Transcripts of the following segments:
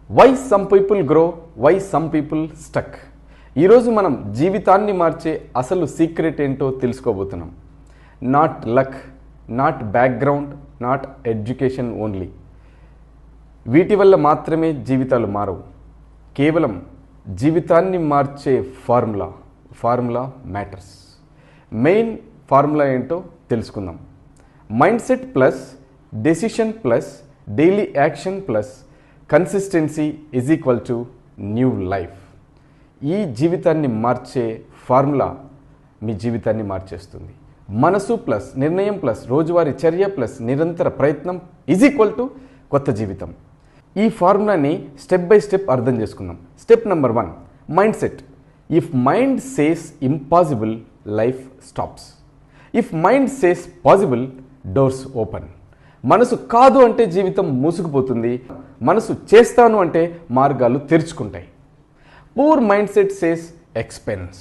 Why some people grow, why some people stuck. ఈరోజు మనం జీవితాన్ని మార్చే అసలు సీక్రెట్ ఏంటో తెలుసుకోబోతున్నాం. Not luck, not background, not education only. వీటి వల్ల మాత్రమే జీవితాలు మారవు. కేవలం జీవితాన్ని మార్చే ఫార్ములా మ్యాటర్స్. మెయిన్ ఫార్ములా ఏంటో తెలుసుకుందాం. Mind set plus decision plus daily action plus consistency is equal to new life. ఈ జీవితాన్ని మార్చే ఫార్ములా మీ జీవితాన్ని మార్చేస్తుంది. మనసు ప్లస్ నిర్ణయం ప్లస్ రోజువారీ చర్య ప్లస్ నిరంతర ప్రయత్నం ఈజ్ ఈక్వల్ టు కొత్త జీవితం. ఈ ఫార్ములాని స్టెప్ బై స్టెప్ అర్థం చేసుకుందాం. Step number 1, mind set. If mind says impossible, life stops. If mind says possible, doors open. మనసు కాదు అంటే జీవితం మూసుకుపోతుంది. మనసు చేస్తాను అంటే మార్గాలు తెరుచుకుంటాయి. Poor mind set says expense.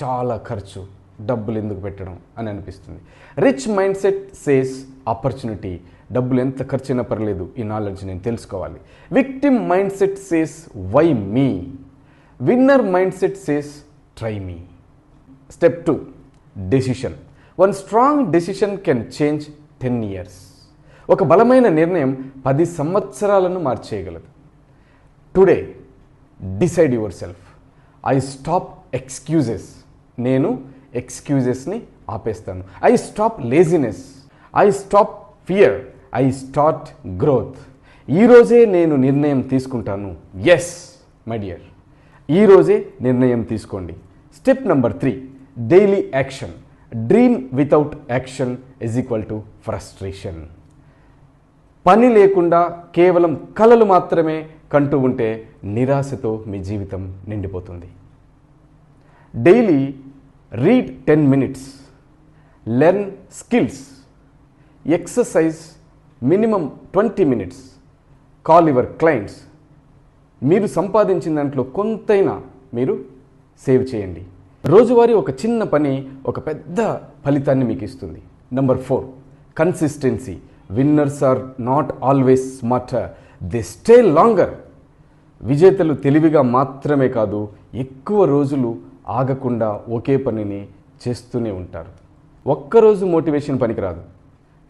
చాలా ఖర్చు, డబ్బులు ఎందుకు పెట్టడం అని అనిపిస్తుంది. Rich mind set says opportunity. డబ్బులు ఎంత ఖర్చు అయినా పర్లేదు, ఈ నాలెడ్జ్ నేను తెలుసుకోవాలి. Victim mind set says why me. Winner mind set says try me. Step 2, decision. One strong decision can change 10 years. ఒక బలమైన నిర్ణయం 10 సంవత్సరాలను మార్చేయగలదు. Today decide yourself. I stop excuses. నేను ఎక్స్క్యూజెస్ని ఆపేస్తాను. I stop laziness. I stop fear. I start growth. ఈరోజే నేను నిర్ణయం తీసుకుంటాను. ఎస్ మై డియర్, ఈరోజే నిర్ణయం తీసుకోండి. Step number 3, daily action. Dream without action is equal to frustration. పని లేకుండా కేవలం కలలు మాత్రమే కంటూ ఉంటే నిరాశతో మీ జీవితం నిండిపోతుంది. Daily read 10 minutes. Learn skills. Exercise minimum 20 minutes. Call your clients. మీరు సంపాదించిన దాంట్లో కొంతైనా మీరు సేవ్ చేయండి. రోజువారీ ఒక చిన్న పని ఒక పెద్ద ఫలితాన్ని మీకు ఇస్తుంది. Number 4, consistency. Winners are not always smarter, they stay longer. విజేతలు తెలివిగా మాత్రమే కాదు, ఎక్కువ రోజులు ఆగకుండా ఒకే పనిని చేస్తూనే ఉంటారు. ఒక్కరోజు మోటివేషన్ పనికిరాదు.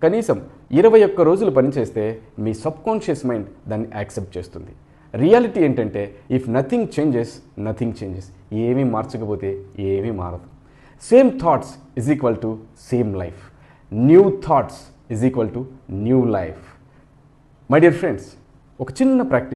కనీసం 21 రోజులు పనిచేస్తే మీ సబ్కాన్షియస్ మైండ్ దాన్ని యాక్సెప్ట్ చేస్తుంది. రియాలిటీ ఏంటంటే if nothing changes, nothing changes. ఏమీ మార్చకపోతే ఏమీ మారదు. Same thoughts is equal to same life. New thoughts is equal to new life. My dear friends, ఒక చిన్న ప్రాక్టీస్